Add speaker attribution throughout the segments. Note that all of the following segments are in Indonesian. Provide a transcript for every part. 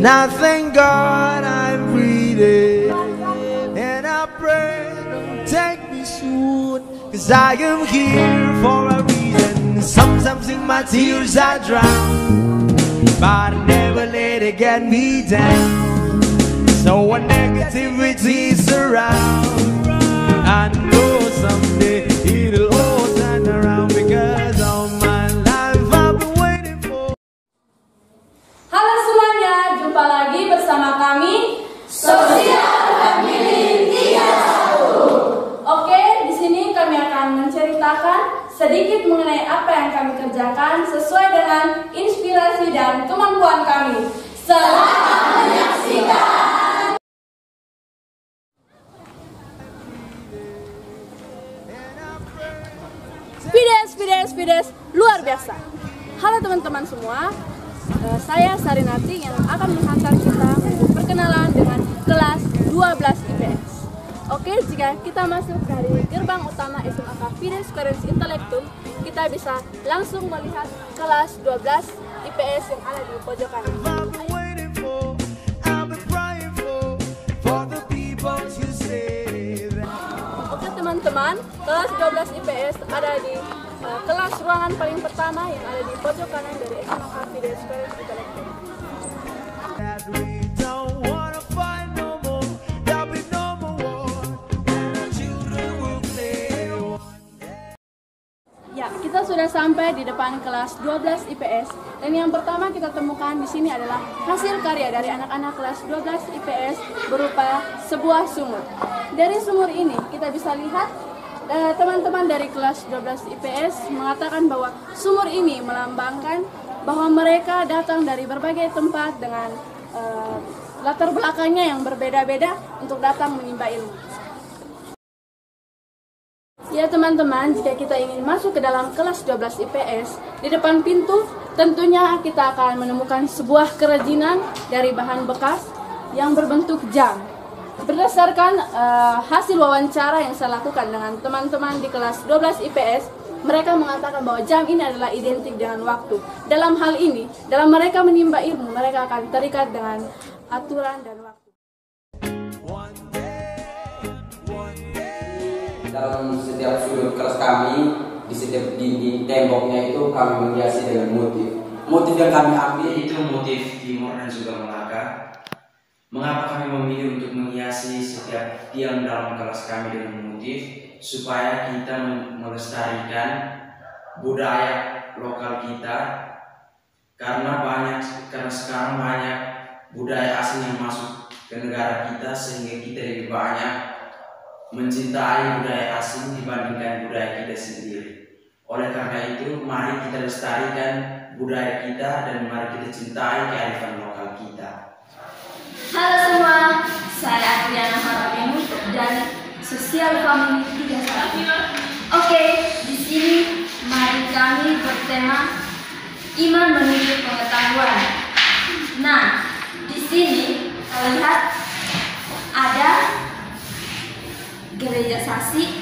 Speaker 1: And I thank God I'm breathing, and I pray don't take me soon, 'cause I am here for a reason. Sometimes in my tears I drown, but I never let it get me down. So when negativity surround, I know someday it'll all turn around, because all my life I've been waiting for.
Speaker 2: Halo semuanya, jumpa lagi bersama kami
Speaker 3: Sosial Family 31.
Speaker 2: Oke, di sini kami akan menceritakan sedikit mengenai apa yang kami kerjakan sesuai dengan inspirasi dan kemampuan kami.
Speaker 3: Selamat menyaksikan.
Speaker 2: Fides, luar biasa. Halo teman-teman semua, saya Sarinati yang akan menghantar kita untuk perkenalan dengan kelas 12 IPS. Oke, jika kita masuk dari gerbang utama SMAK Fides Squarens Intellectum, kita bisa langsung melihat kelas 12 IPS yang ada di pojokan. Oke teman-teman, kelas 12 IPS ada di kelas ruangan paling pertama yang ada di pojok kanan dari SMAK Fides Squarens Intellectum. Ya, kita sudah sampai di depan kelas 12 IPS, dan yang pertama kita temukan di sini adalah hasil karya dari anak-anak kelas 12 IPS berupa sebuah sumur. Dari sumur ini kita bisa lihat teman-teman dari kelas 12 IPS mengatakan bahwa sumur ini melambangkan bahwa mereka datang dari berbagai tempat dengan latar belakangnya yang berbeda-beda untuk datang menimba ilmu. Ya teman-teman, jika kita ingin masuk ke dalam kelas 12 IPS, di depan pintu tentunya kita akan menemukan sebuah kerajinan dari bahan bekas yang berbentuk jam. Berdasarkan hasil wawancara yang saya lakukan dengan teman-teman di kelas 12 IPS, mereka mengatakan bahwa jam ini adalah identik dengan waktu. Dalam hal ini, dalam mereka menimba ilmu, mereka akan terikat dengan aturan dan waktu.
Speaker 4: Dalam setiap sudut kelas kami, di setiap dinding temboknya itu kami menghiasi dengan motif. Motif yang kami ambil
Speaker 5: itu motif Timur dan juga Melaka. Mengapa kami memilih untuk menghiasi setiap tiang dalam kelas kami dengan motif? Supaya kita melestarikan budaya lokal kita, karena sekarang banyak budaya asing yang masuk ke negara kita, sehingga kita lebih banyak mencintai budaya asing dibandingkan budaya kita sendiri. Oleh karena itu, mari kita lestarikan budaya kita dan mari kita cintai kearifan lokal kita.
Speaker 3: Halo semua, saya Adriana Harapenu dari Sosial Family 31. Oke, di sini mari kami bertema iman menuju pengetahuan. Nah, di sini lihat ada Gereja Sasi,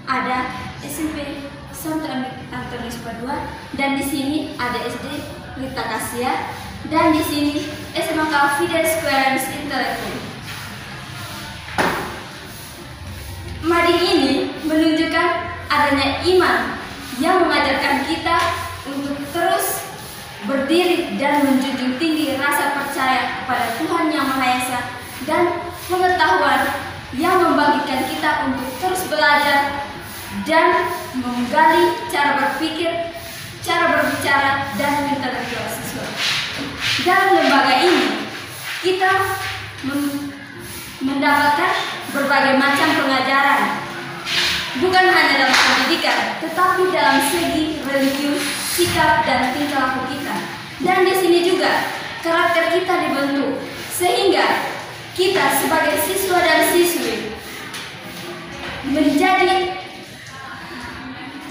Speaker 3: ada SMP Santo Antonius Padua, dan di sini ada SD Lita Kasia, dan di sini SMAK Fides Squarens Intellectum. Mading ini menunjukkan adanya iman yang mengajarkan kita untuk terus berdiri dan menjunjung tinggi rasa percaya kepada Tuhan Yang Maha Esa, dan pengetahuan yang membagikan kita untuk terus belajar dan menggali cara berpikir, cara berbicara, dan intelektual siswa. Dalam lembaga ini, kita mendapatkan berbagai macam pengajaran, bukan hanya dalam pendidikan, tetapi dalam segi religius, sikap, dan tingkah laku kita. Dan di sini juga karakter kita dibentuk, sehingga kita sebagai siswa dan siswi menjadi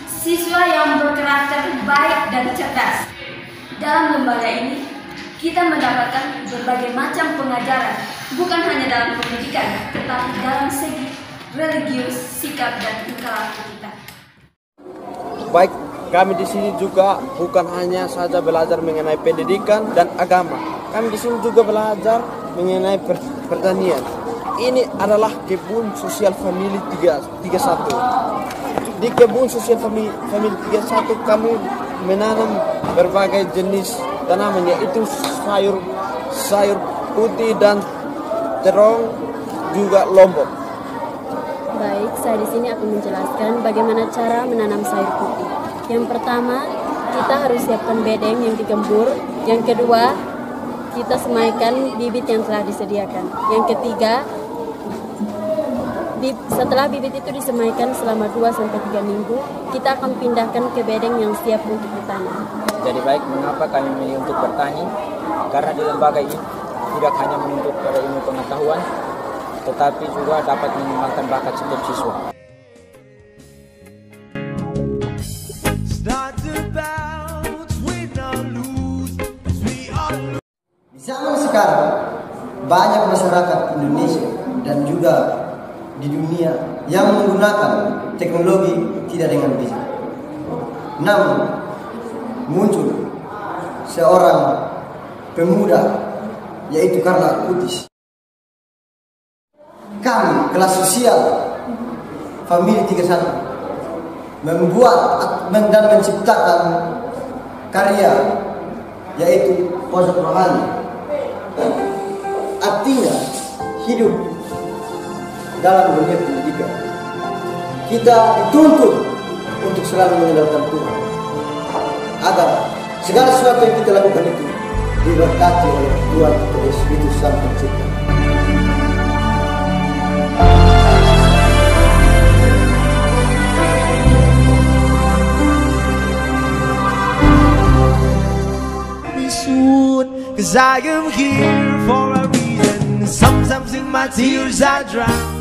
Speaker 3: siswa yang berkarakter baik dan cerdas. Dalam lembaga ini, kita mendapatkan berbagai macam pengajaran, bukan hanya dalam pendidikan, tetapi dalam segi religius, sikap, dan tingkah laku kita.
Speaker 6: Baik, kami di sini juga bukan hanya saja belajar mengenai pendidikan dan agama, Kami di sini juga belajar mengenai pertanian. Ini adalah kebun sosial famili 31. Di kebun sosial famili 31 kami menanam berbagai jenis tanaman, yaitu sayur putih dan terong, juga lombok.
Speaker 7: Baik, saya di sini akan menjelaskan bagaimana cara menanam sayur putih. Yang pertama, kita harus siapkan bedeng yang digembur. Yang kedua, kita semaikan bibit yang telah disediakan. Yang ketiga, setelah bibit itu disemaikan selama 2-3 minggu, kita akan pindahkan ke bedeng yang siap untuk ditanam.
Speaker 8: Jadi baik, mengapa kami memilih untuk bertani? Karena di lembaga ini tidak hanya menuntut pada ilmu pengetahuan, tetapi juga dapat mengembangkan bakat setiap siswa.
Speaker 9: Di zaman sekarang, banyak masyarakat Indonesia dan juga di dunia yang menggunakan teknologi tidak dengan bijak. Namun, muncul seorang pemuda, yaitu Karla Kutis. Kami, kelas sosial Famili 31, membuat dan menciptakan karya, yaitu pojok rohani. Artinya, hidup dalam dunia pendidikan. Kita dituntut untuk selalu mengandalkan Tuhan, agar segala sesuatu yang kita lakukan itu diberkati oleh Tuhan Yesus Sang Pencipta.
Speaker 1: Soon, 'cause I am here for a reason. Sometimes in my tears I drown.